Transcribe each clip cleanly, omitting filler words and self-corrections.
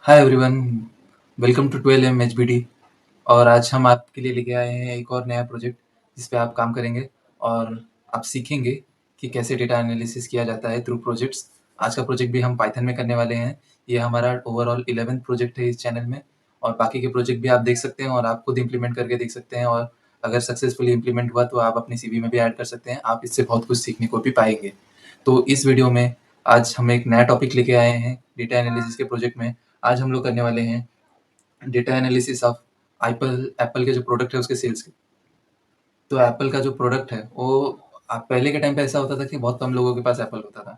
Hi everyone, welcome to 12M HBD। और आज हम आपके लिए लेके आए हैं एक और नया प्रोजेक्ट जिस पे आप काम करेंगे और आप सीखेंगे कि कैसे डेटा एनालिसिस किया जाता है थ्रू प्रोजेक्ट्स। आज का प्रोजेक्ट भी हम पाइथन में करने वाले हैं। ये हमारा ओवरऑल 11th प्रोजेक्ट है इस चैनल में और बाकी के प्रोजेक्ट भी आप देख सकते हैं और आप खुद इम्प्लीमेंट करके देख सकते हैं और अगर सक्सेसफुली इम्प्लीमेंट हुआ तो आप अपनी सीवी में भी ऐड कर सकते हैं। आप इससे बहुत कुछ सीखने को भी पाएंगे। तो इस वीडियो में आज हम एक नया टॉपिक लेके आए हैं डेटा एनालिसिस के प्रोजेक्ट में। आज हम लोग करने वाले हैं data analysis of Apple Apple के जो प्रोडक्ट है उसके सेल्स के। तो एप्पल का जो प्रोडक्ट है वो पहले के टाइम पे ऐसा होता था कि बहुत कम लोगों के पास एप्पल होता था।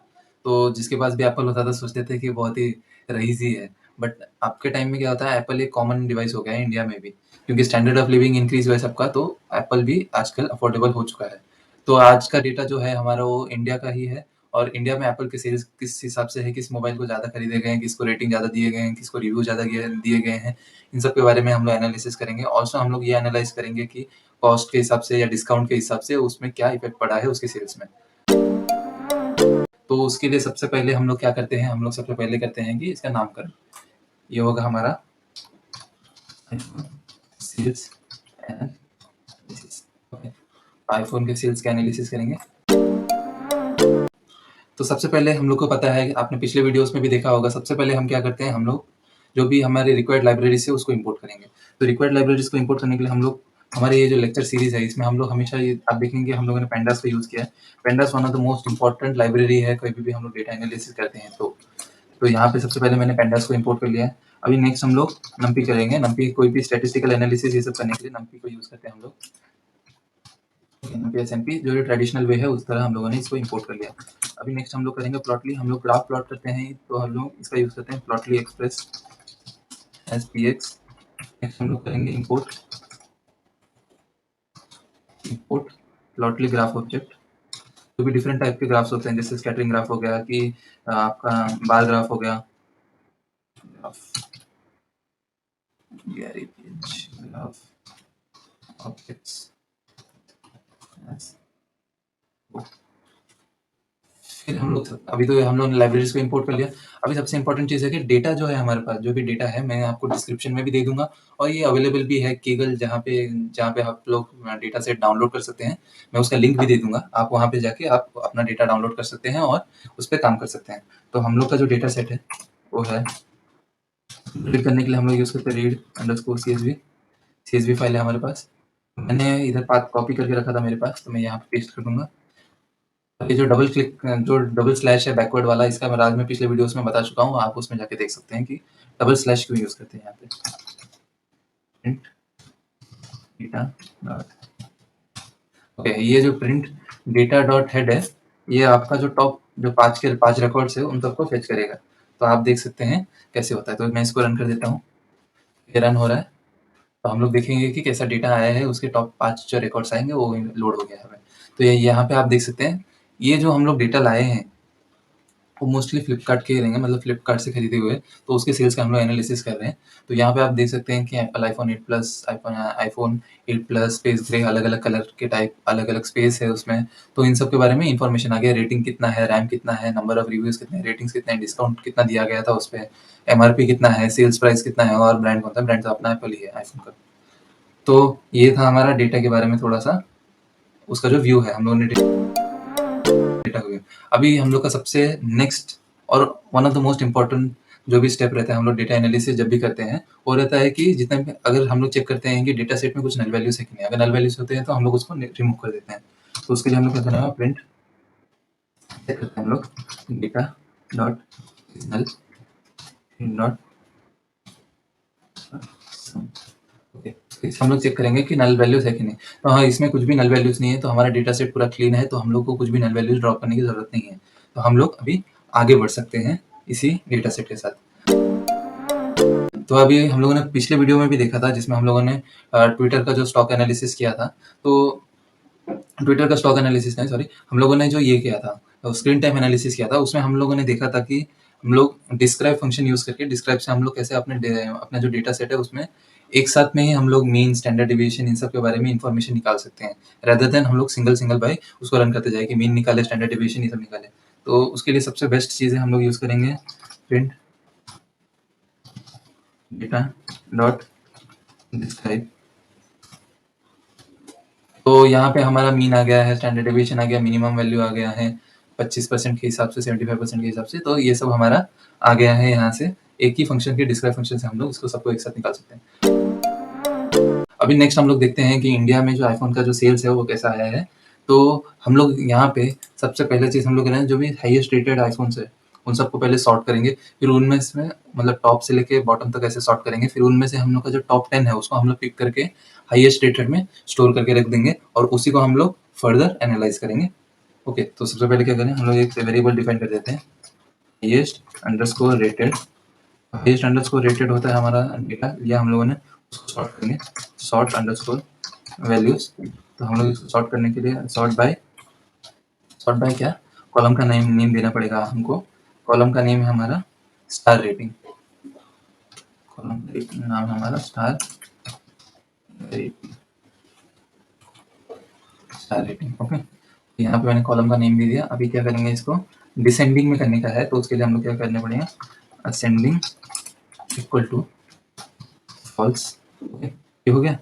तो जिसके पास भी एप्पल होता था सोचते थे कि बहुत ही रईसी है। बट आपके टाइम में क्या होता है, एप्पल एक कॉमन डिवाइस हो गया है इंडिया में भी, क्योंकि स्टैंडर्ड ऑफ लिविंग इंक्रीज हुआ है सबका, तो एप्पल भी आजकल अफोर्डेबल हो चुका है। तो आज का डेटा जो है हमारा वो इंडिया का ही है और इंडिया में एप्पल के सेल्स किस हिसाब से है, किस मोबाइल को ज़्यादा खरीदे गए हैं, किसको रेटिंग ज़्यादा दिए गए हैं, किसको रिव्यू ज़्यादा दिए गए हैं, इन सब के बारे में हम लोग एनालिसिस करेंगे। ऑल्सो हम लोग ये एनालाइज करेंगे कि कॉस्ट के हिसाब से या डिस्काउंट के हिसाब से उसमें क्या इफेक्ट पड़ा है उसके सेल्स में। तो उसके लिए सबसे पहले हम लोग क्या करते हैं, हम लोग सबसे पहले करते हैं कि इसका नामकरण। ये होगा हमारा सेल्स एनालिसिस। ओके, आईफोन के सेल्स का एनालिसिस करेंगे। तो सबसे पहले हम लोग को पता है, आपने पिछले वीडियोस में भी देखा होगा, सबसे पहले हम क्या करते हैं, हम लोग जो भी हमारे रिक्वायर्ड लाइब्रेरी से उसको इंपोर्ट करेंगे। तो रिक्वायर्ड लाइब्रेरीज को इंपोर्ट करने के लिए हम लोग हमारे ये जो लेक्चर सीरीज है इसमें हम लोग हमेशा ये आप देखेंगे हम लोगों ने पेंडास का यूज़ किया है। Pandas one of the most important library है कभी भी हम लोग डेटा एनालिसिस करते हैं। तो यहाँ पे सबसे पहले मैंने पेंडास को इंपोर्ट कर लिया है। अभी नेक्स्ट हम लोग नम्पी करेंगे। नम्पी कोई भी स्टैटिस्टिकल एनालिसिस ये सब करने के लिए नम्पी को यूज़ करते हैं हम लोग। एसएनपी जो ट्रेडिशनल वे है उस तरह हम लोगों ने इसको इंपोर्ट कर लिया। अभी नेक्स्ट हम लोग करेंगे प्लॉटली। हम लोग ग्राफ प्लॉट करते हैं तो हम लोग इसका यूज़ करते हैं plotly express as p x. Next हम लोग करेंगे इंपोर्ट प्लॉटली ग्राफ ऑब्जेक्ट। तो भी डिफरेंट टाइप के ग्राफ्स होते हैं, जैसे स्कैटरिंग ग्राफ हो गया कि आपका बार ग्राफ हो गया, ग्राफ ऑब्जेक्ट्स। फिर हम लोग अभी तो हम लोग लाइब्रेरीज को इंपोर्ट कर लिया। अभी सबसे इंपॉर्टेंट चीज़ है कि डेटा जो है हमारे पास, जो भी डेटा है मैं आपको डिस्क्रिप्शन में भी दे दूंगा और ये अवेलेबल भी है केगल, जहाँ पे आप लोग डेटा सेट डाउनलोड कर सकते हैं। मैं उसका लिंक भी दे दूंगा, आप वहाँ पे जाके आप अपना डेटा डाउनलोड कर सकते हैं और उस पर काम कर सकते हैं। तो हम लोग का जो डेटा सेट है वो है, रीड करने के लिए हम लोग यूज़ करते हैं रीड अंडरस्कोर CSV फाइल है हमारे पास। मैंने इधर पाथ कॉपी करके रखा था मेरे पास, तो मैं यहाँ पे पेस्ट कर दूंगा। ये जो डबल स्लैश है बैकवर्ड वाला, इसका मैं आज में पिछले वीडियोस में बता चुका हूँ, आप उसमें जाके देख सकते हैं कि डबल स्लैश क्यों यूज करते हैं यहाँ पे। प्रिंट डेटा डॉट, ओके, ये जो प्रिंट डेटा डॉट हेड है ये आपका जो टॉप जो पांच रिकॉर्ड्स है उन सबको फेच करेगा। तो आप देख सकते हैं कैसे होता है। तो मैं इसको रन कर देता हूँ, ये रन हो रहा है। तो हम लोग देखेंगे कि कैसा डेटा आया है, उसके टॉप 5 जो रिकॉर्ड्स आएंगे वो लोड हो गया है। तो ये यहाँ पे आप देख सकते हैं, ये जो हम लोग डेटा लाए हैं वो मोस्टली फ्लिपकार्ट के ही रहेंगे, मतलब फ्लिपकार्ट से खरीदे हुए, तो उसके सेल्स का हम लोग एनालिसिस कर रहे हैं। तो यहाँ पे आप देख सकते हैं कि Apple iPhone 8 plus, iPhone 8 plus space grey, अलग अलग कलर के टाइप, अलग अलग स्पेस है उसमें। तो इन सब के बारे में इंफॉर्मेशन आ गया, रेटिंग कितना है, रैम कितना है, नंबर ऑफ रिव्यूज कितने, रेटिंग्स कितने हैं, डिस्काउंट कितना दिया गया था उस पर, MRP कितना है, सेल्स प्राइस कितना है और ब्रांड कौन सा। ब्रांड तो अपना एप्पल ही है आईफोन का। तो ये था हमारा डेटा के बारे में थोड़ा सा, उसका जो व्यू है हम लोगों ने डेटा को। अभी हम लोग का सबसे नेक्स्ट और one of the most important जो भी स्टेप रहता है हम लोग डेटा एनालिसिस जब भी करते हैं, वो रहता है कि जितने भी अगर हम लोग चेक करते हैं कि डेटा सेट में कुछ नल वैल्यूज है कि नहीं। अगर नल वैल्यूज होते हैं तो हम लोग उसको रिमूव कर देते हैं। तो उसके लिए हम लोग क्या करना है, प्रिंट चेक करते हैं हम लोग डेटा डॉट नल डॉट, ओके, हम लोग चेक करेंगे कि नल वैल्यूज है कि नहीं। तो हाँ, इसमें कुछ भी नल वैल्यूज नहीं है, तो हमारा डेटा सेट पूरा क्लीन है, तो हम लोग को कुछ भी नल वैल्यूज ड्रॉप करने की जरूरत नहीं है। तो हम लोग अभी आगे बढ़ सकते हैं इसी डेटा सेट के साथ। तो अभी हम लोगों ने पिछले वीडियो में भी देखा था जिसमें हम लोगों ने ट्विटर का जो स्टॉक एनालिसिस किया था। तो ट्विटर का स्टॉक एनालिसिस नहीं, सॉरी, हम लोगों ने जो ये किया था स्क्रीन टाइम एनालिसिस किया था, उसमें हम लोगों ने देखा था कि हम लोग डिस्क्राइब फंक्शन यूज करके, डिस्क्राइब से हम लोग कैसे अपना जो डेटा सेट है उसमें एक साथ में ही हम लोग मीन, स्टैंडर्ड डिविएशन, इन सब के बारे में इंफॉर्मेशन निकाल सकते हैं, रेदर देन हम लोग सिंगल सिंगल बाय उसको रन करते जाए कि मीन निकाले, स्टैंडर्ड डिविएशन ये सब निकाले। तो उसके लिए सबसे बेस्ट चीज़ें हम लोग यूज़ करेंगे प्रिंट डेटा डॉट डिस्क्राइब। तो यहाँ पे हमारा मीन आ गया है, स्टैंडर्ड डेविएशन आ गया, मिनिमम वैल्यू आ गया है 25% के हिसाब से, 75% के हिसाब से। तो ये सब हमारा आ गया है यहाँ से। एक ही फंक्शन के डिस्क्राइब फंक्शन से हम लोग इसको सबको एक साथ निकाल सकते हैं। अभी नेक्स्ट हम लोग देखते हैं कि इंडिया में जो आईफोन का जो सेल्स है वो कैसा आया है। तो हम लोग यहाँ पे सबसे पहले चीज़ हम लोग करें, जो भी हाईएस्ट रेटेड आईफोन्स है उन सबको पहले सॉर्ट करेंगे, फिर उनमें से मतलब टॉप से लेके बॉटम तक ऐसे सॉर्ट करेंगे, फिर उनमें से हम लोग का जो टॉप 10 है उसको हम लोग पिक करके हाईएस्ट रेटेड में स्टोर करके रख देंगे और उसी को हम लोग फर्दर एनालाइज करेंगे। ओके, तो सबसे पहले क्या करें, हम लोग एक वेरिएबल डिफाइन कर देते हैं, highest underscore rated. Highest underscore rated होता है हमारा डेटा लिया हम लोगों ने, उसको सॉर्ट करेंगे, सॉर्ट अंडरस्कोर वैल्यूज। तो हम लोग इसको सॉर्ट करने के लिए सॉर्ट बाय क्या, कॉलम का नेम देना पड़ेगा हमको। कॉलम का नेम है हमारा स्टार रेटिंग, कॉलम नाम हमारा स्टार रेटिंग। ओके, यहाँ पे मैंने कॉलम का नेम दे दिया। अभी क्या करेंगे, इसको डिसेंडिंग में करने का है, तो उसके लिए हम लोग क्या करने पड़ेगा, ascending equal to false. Okay, ये हो गया।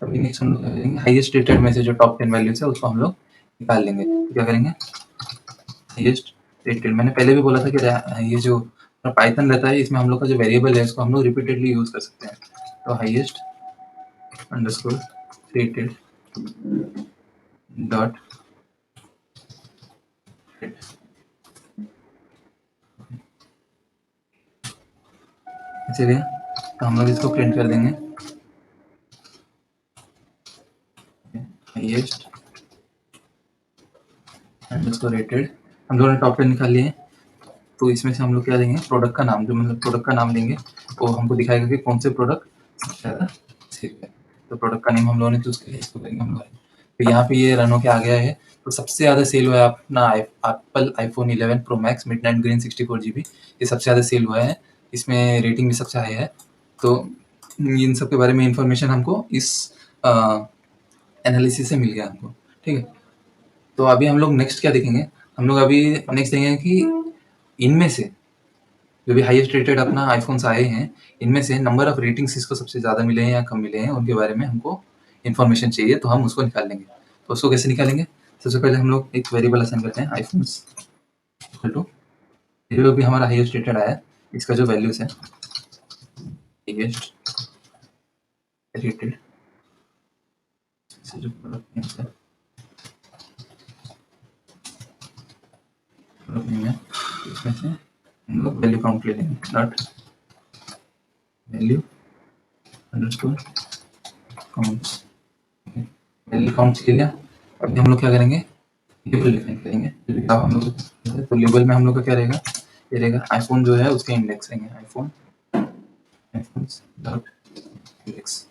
अभी नेक्स्ट हम लोग क्या करेंगे, हाईएस्ट रेटेड में से जो टॉप 10 वैल्यूज है उसको हम लोग निकाल लेंगे। तो क्या करेंगे, हाईएस्ट रेटेड, मैंने पहले भी बोला था कि ये जो पाइथन रहता है इसमें हम लोग का जो वेरिएबल है इसको हम लोग रिपीटेडली यूज कर सकते हैं। तो हाईएस्ट अंडरस्कोर रेटेड डॉट चलिए, तो हम लोग इसको प्रिंट कर देंगे, हाईएस्ट अंडरस्कोर रेटेड। हम लोगों ने टॉप 10 निकाल लिए। तो इसमें से हम लोग क्या देंगे, प्रोडक्ट का नाम, जो मतलब प्रोडक्ट का नाम देंगे वो हमको दिखाएगा कि कौन से प्रोडक्ट सबसे ज़्यादा सेल है। तो प्रोडक्ट का नेम हम लोगों ने चूज किया, इसको करेंगे हम लोग। तो यहाँ पे ये रन होके आ गया है। तो सबसे ज़्यादा सेल हुआ है अपना Apple iPhone 11 pro max midnight green 64 GB, ये सबसे ज़्यादा सेल हुआ है। इसमें रेटिंग भी सबसे हाई है। तो इन सब के बारे में इंफॉर्मेशन हमको इस एनालिसिस से मिल गया हमको। ठीक है, तो अभी हम लोग नेक्स्ट क्या देखेंगे, हम लोग अभी नेक्स्ट देखेंगे कि इनमें से जो भी हाईएस्ट रेटेड अपना आईफोन्स आए हैं, इनमें से नंबर ऑफ रेटिंग्स इसको सबसे ज़्यादा मिले हैं या कम मिले हैं, उनके बारे में हमको इन्फॉर्मेशन चाहिए, तो हम उसको निकाल लेंगे। तो उसको कैसे निकालेंगे, सबसे पहले हम लोग एक वेरिएबल असाइन करते हैं, आईफोन्स इक्वल टू, ये जो भी हमारा हाईएस्ट रेटेड आया है इसका जो वैल्यूज है, हाईएस्ट रेटेड जो प्रोडक्ट नेम है, इसमें से हम लोग वैल्यू काउंट ले लेंगे, dot value underscore counts. Value counts के लिए अभी हम लोग क्या करेंगे, लेबल डिफाइन करेंगे। हम लोग तो लेबल में हम लोग का क्या रहेगा, ये रहेगा आईफोन जो है उसके इंडेक्स रहेंगे, आईफोन डॉट इंडेक्स।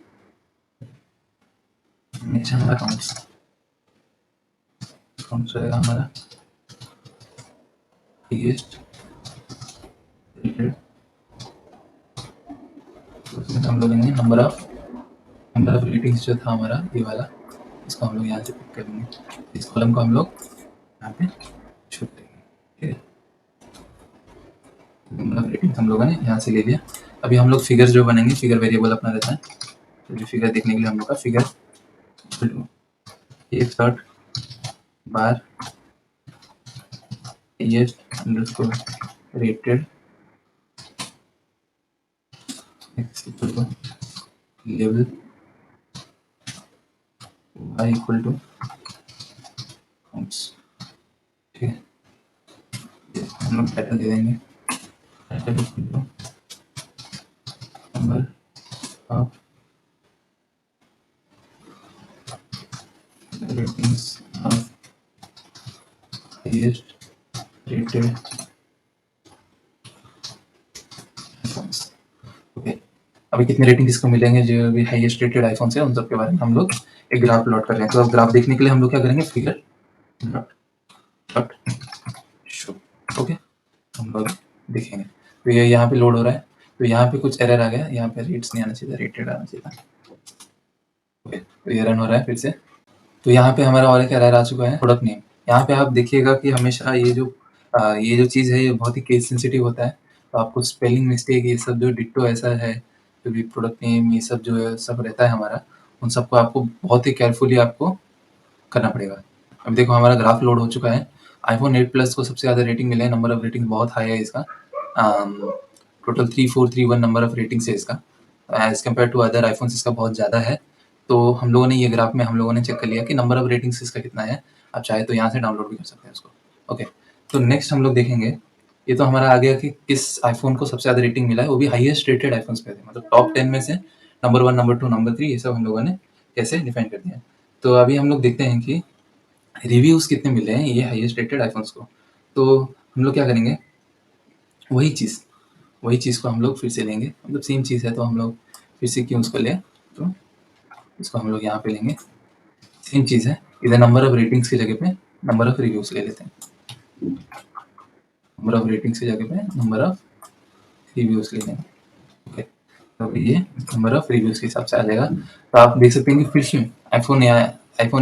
नेक्स्ट हमारा काउंट्स रहेगा हमारा हाईएस्ट रेटेड। उसमें हम लोग लेंगे नंबर ऑफ रेटिंग्स जो था हमारा ये वाला, इसको हम लोग यहाँ से पिक करेंगे, इस कॉलम को हम लोग यहाँ पे छोड़ देंगे। ठीक है, नंबर ऑफ रेटिंग्स हम लोगों ने यहाँ से ले लिया। अभी हम लोग फिगर जो बनेंगे, फिगर वेरिएबल अपना रहता है, तो जो फिगर देखने के लिए हम लोग का फिगर एक dot bar highest underscore rated लेवल y इक्वल टू काउंट्स। ठीक है, हम लोग टाइटल दे देंगे, title equal to number of ratings of highest rated iPhones. Okay, अभी कितने रेटिंग इसको मिलेंगे जो भी हाईएस्ट रेटेड आईफोन है उन सब के बारे में हम लोग एक ग्राफ प्लॉट कर रहे हैं। तो अब ग्राफ देखने के लिए हम लोग क्या करेंगे, फिगर डॉट शो। ओके, हम लोग देखेंगे। तो ये यहाँ पे लोड हो रहा है, तो यहाँ पे कुछ एरर आ गया, यहाँ पे रेट्स नहीं आना चाहिए, रेटेड आना चाहिए था। ओके, तो ये रन हो रहा है फिर से। तो यहाँ पे हमारा और एक एरर आ चुका है, प्रोडक्ट नेम। यहाँ पे आप देखिएगा कि हमेशा ये जो चीज़ है ये बहुत ही केस सेंसिटिव होता है। तो आपको स्पेलिंग मिस्टेक ये सब जो डिट्टो ऐसा है जो भी प्रोडक्ट नेम ये सब जो है सब रहता है हमारा, उन सबको आपको बहुत ही केयरफुली आपको करना पड़ेगा। अब देखो हमारा ग्राफ लोड हो चुका है। आईफोन 8 प्लस को सबसे ज़्यादा रेटिंग मिले हैं, नंबर ऑफ रेटिंग बहुत हाई है इसका। टोटल 3431 नंबर ऑफ रेटिंग्स है इसका। As compare to other iPhones इसका बहुत ज़्यादा है। तो हम लोगों ने ये ग्राफ में हम लोगों ने चेक कर लिया कि नंबर ऑफ रेटिंग्स इसका कितना है। आप चाहे तो यहाँ से डाउनलोड भी कर सकते हैं उसको। ओके, तो नेक्स्ट हम लोग देखेंगे, ये तो हमारा आ गया कि किस आईफ़ोन को सबसे ज़्यादा रेटिंग मिला है, वो भी हाईएस्ट रेटेड आईफ़ोन्स पे थे। मतलब टॉप 10 में से नंबर 1, नंबर 2, नंबर 3 ये सब हम लोगों ने कैसे डिफाइन कर दिया है। तो अभी हम लोग देखते हैं कि रिव्यूज़ कितने मिले हैं ये हाईएस्ट रेटेड आईफ़ोन्स को। तो हम लोग क्या करेंगे, वही चीज़ वही चीज़ को हम लोग फिर से लेंगे, मतलब सेम चीज़ है तो हम लोग फिर से क्यों उसको लें, तो इसको हम लोग यहाँ पे लेंगे। सेम चीज़ है, इधर नंबर ऑफ रेटिंग्स की जगह पे नंबर ऑफ रिव्यूज़ ले लेते हैं। नंबर ऑफ रेटिंग्स की जगह पे नंबर ऑफ रिव्यूज़ ले लेंगे। ओके, तो ये नंबर ऑफ रिव्यूज़ के हिसाब से आ जाएगा। तो आप देख सकते हैं कि फिर से आईफोन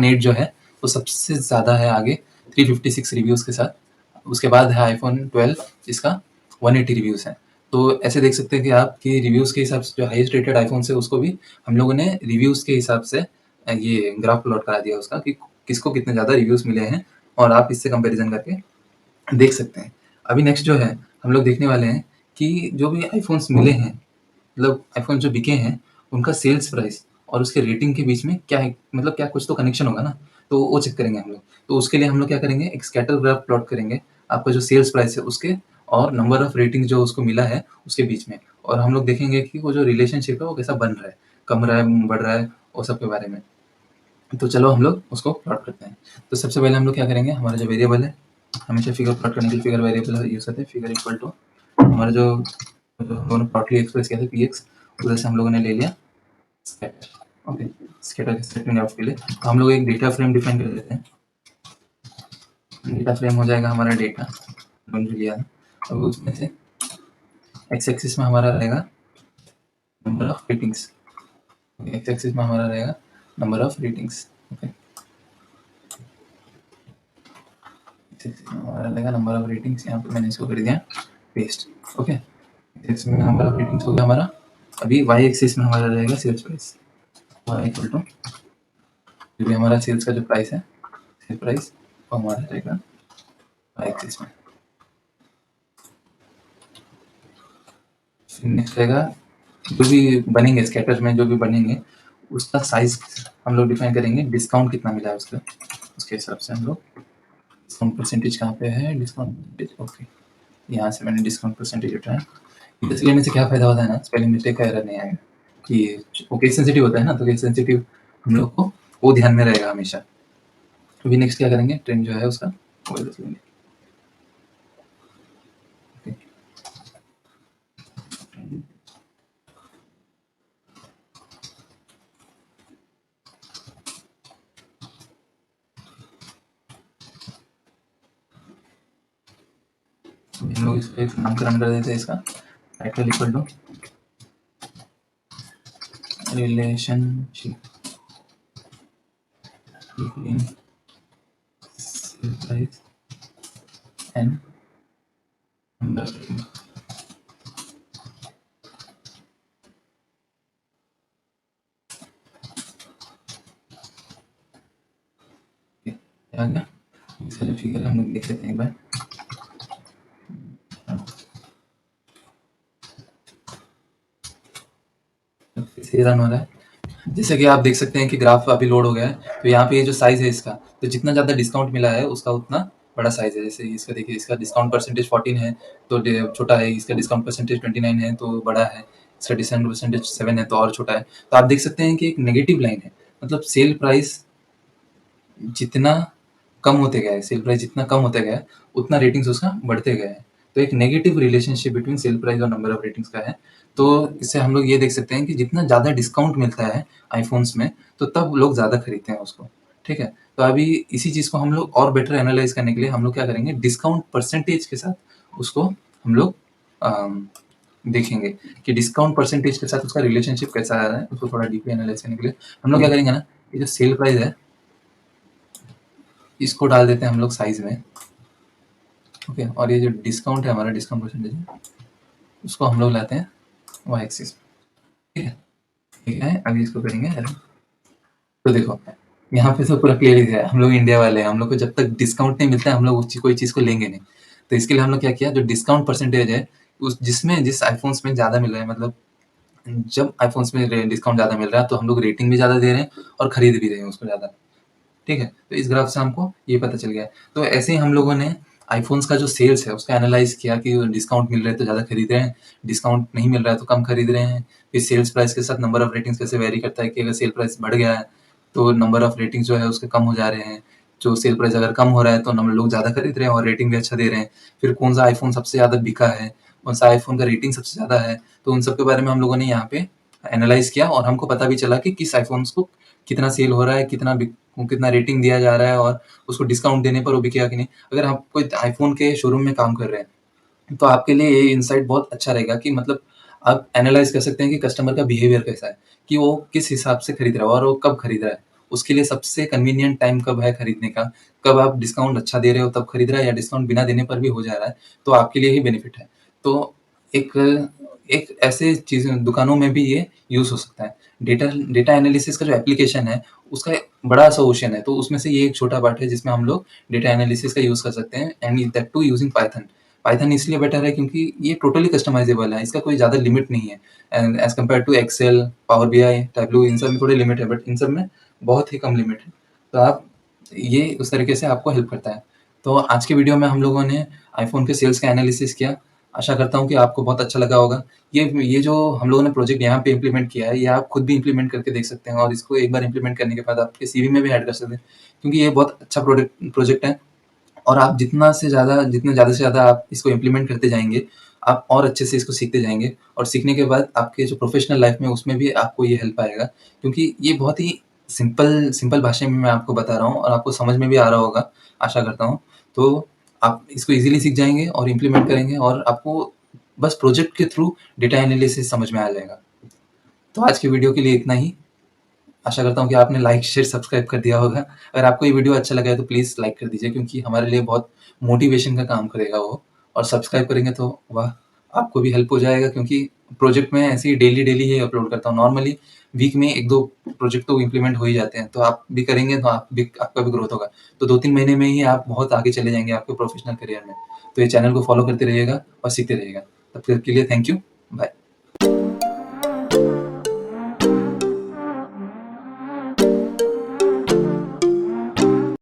8 जो है वो सबसे ज़्यादा है आगे 356 रिव्यूज़ के साथ। उसके बाद है आईफोन 12 जिसका 180 रिव्यूज़ है। तो ऐसे देख सकते हैं कि आपके रिव्यूज़ के हिसाब से जो हाईएस्ट रेटेड आईफोन्स है उसको भी हम लोगों ने रिव्यूज़ के हिसाब से ये ग्राफ प्लॉट करा दिया उसका कि किसको कितने ज़्यादा रिव्यूज़ मिले हैं, और आप इससे कंपैरिजन करके देख सकते हैं। अभी नेक्स्ट जो है हम लोग देखने वाले हैं कि जो भी आईफोन्स मिले हैं, मतलब आईफोन जो बिके हैं उनका सेल्स प्राइस और उसके रेटिंग के बीच में क्या है, मतलब क्या कुछ तो कनेक्शन होगा ना, तो वो चेक करेंगे हम लोग। तो उसके लिए हम लोग क्या करेंगे, एक स्कैटर ग्राफ प्लॉट करेंगे आपका जो सेल्स प्राइस है उसके और नंबर ऑफ रेटिंग जो उसको मिला है उसके बीच में, और हम लोग देखेंगे कि वो जो रिलेशनशिप है वो कैसा बन रहा है, कम रहा है, बढ़ रहा है, वो सब के बारे में। तो चलो हम लोग उसको प्लॉट करते हैं। तो सबसे पहले हम लोग क्या करेंगे, हमारा जो वेरिएबल है, हमेशा फिगर प्लॉट करने के लिए फिगर वेरिएबल यूज करते हैं। फिगर इक्वल टू हमारा जो हम लोगों ने प्लॉटली एक्सप्रेस किया था पी एक्स, उधर से हम लोगों ने ले लिया स्कैटर। ओके, स्कैटर के सेटिंग ऑफ के लिए तो हम लोग एक डेटा फ्रेम डिफाइन कर देते हैं। डेटा फ्रेम हो जाएगा हमारा डेटा जो लिया है। अब उसमें से एक्स एक्सिस में हमारा रहेगा number of ratings, x axis में हमारा रहेगा नंबर ऑफ रेटिंग्स। ओके, हमारा रहेगा नंबर ऑफ रेटिंग्स, यहाँ पे मैंने इसको कर दिया पेस्ट। ओके, एक्स में नंबर ऑफ रेटिंग्स हो गया हमारा। अभी वाई एक्सिस में हमारा रहेगा sales price, y equal to जो भी हमारा सेल्स का जो प्राइस है, सेल प्राइस वो हमारा रहेगा वाई एक्सिस में। फिर नेक्स्ट रहेगा जो भी बनेंगे स्कैटर में, जो भी बनेंगे उसका साइज हम लोग डिफाइन करेंगे, डिस्काउंट कितना मिला है उसका, उसके हिसाब से हम लोग डिस्काउंट परसेंटेज कहाँ पे है, डिस्काउंट परसेंटेज। ओके, यहाँ से मैंने डिस्काउंट परसेंटेज उठाया। इधर से लेने से क्या फ़ायदा होता है ना, स्पेलिंग मिस्टेक का एरर नहीं आएगा कि वो केस सेंसिटिव होता है ना, तो केस सेंसिटिव हम लोग को वो ध्यान में रहेगा हमेशा। अभी नेक्स्ट क्या करेंगे, ट्रेंड जो है उसका वो देख लेंगे। ओके, हम लोग इसको एक नामकरण कर देते हैं इसका, title equal to relationship between sale price and number of ratings। आ गया, इसका जो फिगर हम लोग देख लेते हैं एक बार। फिर से रन हो रहा है। जैसे कि आप देख सकते हैं कि ग्राफ अभी लोड हो गया है, तो यहाँ पे ये जो साइज़ है इसका, तो जितना ज़्यादा डिस्काउंट मिला है उसका उतना बड़ा साइज़ है। जैसे इसका देखिए, इसका डिस्काउंट परसेंटेज 14 है तो छोटा है, इसका डिस्काउंट परसेंटेज 29 है तो बड़ा है, इसका डिस्काउंट परसेंटेज 7 है तो और छोटा है। तो आप देख सकते हैं कि एक नेगेटिव लाइन है, मतलब सेल प्राइस जितना कम होते गया है, सेल प्राइस जितना कम होता गया है उतना रेटिंग्स उसका बढ़ते गए हैं। तो एक negative relationship between sale price और नंबर ऑफ रेटिंग्स का है। तो इससे हम लोग ये देख सकते हैं कि जितना ज़्यादा डिस्काउंट मिलता है आईफोन्स में तो तब लोग ज़्यादा खरीदते हैं उसको। ठीक है, तो अभी इसी चीज़ को हम लोग और बेटर एनालाइज करने के लिए हम लोग क्या करेंगे, डिस्काउंट परसेंटेज के साथ उसको हम लोग देखेंगे कि डिस्काउंट परसेंटेज के साथ उसका रिलेशनशिप कैसा आ रहा है। उसको थोड़ा डीपली एनालाइज करने के लिए हम लोग क्या करेंगे ना, ये जो सेल प्राइस है इसको डाल देते हैं हम लोग साइज में। ओके, और ये जो डिस्काउंट है हमारा, डिस्काउंट परसेंटेज है, उसको हम लोग लाते हैं वाई एक्सिस में। ठीक है? ठीक है, अभी इसको करेंगे हेलो। तो देखो, यहाँ पे तो पूरा क्लियर ही है, हम लोग इंडिया वाले हैं, हम लोग को जब तक डिस्काउंट नहीं मिलता है, हम लोग उस कोई चीज़ को लेंगे नहीं। तो इसके लिए हम लोग क्या किया, जो डिस्काउंट परसेंटेज है, उस जिसमें जिस आईफ़ोन्स में ज़्यादा मिल रहा है, मतलब जब आईफ़ोन्स में रे डिस्काउंट ज़्यादा मिल रहा है, तो हम लोग रेटिंग भी ज़्यादा दे रहे हैं और खरीद भी रहे हैं उसको ज़्यादा। ठीक है? तो इस ग्राफ से हमको ये पता चल गया है। तो ऐसे ही हम लोगों ने आईफ़ोन्स का जो सेल्स है, उसका एनालाइज़ किया कि डिस्काउंट मिल रहा है तो ज़्यादा खरीद रहे हैं, डिस्काउंट नहीं मिल रहा है तो कम खरीद रहे हैं। फिर सेल्स प्राइस के साथ नंबर ऑफ रेटिंग्स कैसे वैरी करता है कि अगर सेल प्राइस बढ़ गया है, तो नंबर ऑफ रेटिंग्स जो है उसके कम हो जा रहे हैं। जो सेल प्राइस अगर कम हो रहा है तो नम लोग ज़्यादा खरीद रहे हैं और रेटिंग भी अच्छा दे रहे हैं। फिर कौन-सा आईफ़ोन सबसे ज़्यादा बिका है, कौन-सा आईफ़ोन का रेटिंग सबसे ज़्यादा है, तो उन सब के बारे में हम लोगों ने यहाँ पे एनालाइज़ किया और हमको पता भी चला कि किस आईफ़ोन्स को कितना सेल हो रहा है, कितना रेटिंग दिया जा रहा है और उसको डिस्काउंट देने पर वो बिकेगा कि नहीं। अगर आप कोई आईफ़ोन के शोरूम में काम कर रहे हैं, तो आपके लिए ये इनसाइट बहुत अच्छा रहेगा कि मतलब आप एनालाइज़ कर सकते हैं कि कस्टमर का बिहेवियर कैसा है, कि वो किस हिसाब से खरीद रहा है और वो कब खरीद रहा है। उसके लिए सबसे कन्वीनिएंट टाइम कब है खरीदने का, कब आप डिस्काउंट अच्छा दे रहे हो तब खरीद रहा है या डिस्काउंट बिना देने पर भी हो जा रहा है, तो आपके लिए ही बेनिफिट है। तो एक एक ऐसे चीज़ दुकानों में भी ये यूज़ हो सकता है। डेटा डेटा एनालिसिस का जो एप्लीकेशन है, उसका एक बड़ा-सा ओशन है, तो उसमें से ये एक छोटा पार्ट है जिसमें हम लोग डेटा एनालिसिस का यूज़ कर सकते हैं and that too using Python. Python इसलिए बेटर है क्योंकि ये टोटली कस्टमाइज़ेबल है, इसका कोई ज़्यादा लिमिट नहीं है and as compare to Excel, power BI, Tableau इन सब में थोड़ी लिमिट है, बट इन सब में बहुत ही कम लिमिट है। तो आप ये उस तरीके से आपको हेल्प करता है। तो आज के वीडियो में हम लोगों ने आईफ़ोन के सेल्स का एनालिसिस किया। आशा करता हूँ कि आपको बहुत अच्छा लगा होगा। ये जो हम लोगों ने प्रोजेक्ट यहाँ पे इम्प्लीमेंट किया है, ये आप खुद भी इम्प्लीमेंट करके देख सकते हैं और इसको एक बार इम्प्लीमेंट करने के बाद आपके सीवी में भी ऐड कर सकते हैं, क्योंकि ये बहुत अच्छा प्रोजेक्ट है और आप जितने ज़्यादा से ज़्यादा आप इसको इम्प्लीमेंट करते जाएँगे, आप और अच्छे से इसको सीखते जाएँगे और सीखने के बाद आपके जो प्रोफ़ेशनल लाइफ़ में उसमें भी आपको ये हेल्प आएगा, क्योंकि ये बहुत ही सिंपल सिंपल भाषा में मैं आपको बता रहा हूँ और आपको समझ में भी आ रहा होगा, आशा करता हूँ। तो आप इसको ईज़िली सीख जाएँगे और इम्प्लीमेंट करेंगे और आपको बस प्रोजेक्ट के थ्रू डेटा एनालिसिस समझ में आ जाएगा। तो आज की वीडियो के लिए इतना ही। आशा करता हूँ कि आपने लाइक, शेयर, सब्सक्राइब कर दिया होगा। अगर आपको ये वीडियो अच्छा लगा है तो प्लीज़ लाइक कर दीजिए, क्योंकि हमारे लिए बहुत मोटिवेशन का काम करेगा वो, और सब्सक्राइब करेंगे तो वाह! आपको भी हेल्प हो जाएगा, क्योंकि प्रोजेक्ट मैं ऐसे ही डेली-डेली ही अपलोड करता हूँ। नॉर्मली वीक में 1-2 प्रोजेक्ट तो इम्प्लीमेंट हो ही जाते हैं, तो आप भी करेंगे तो आपका भी ग्रोथ होगा। तो 2-3 महीने में ही आप बहुत आगे चले जाएँगे आपके प्रोफेशनल करियर में। तो ये चैनल को फॉलो करते रहिएगा और सीखते रहिएगा। तब तक के लिए थैंक यू। बाय।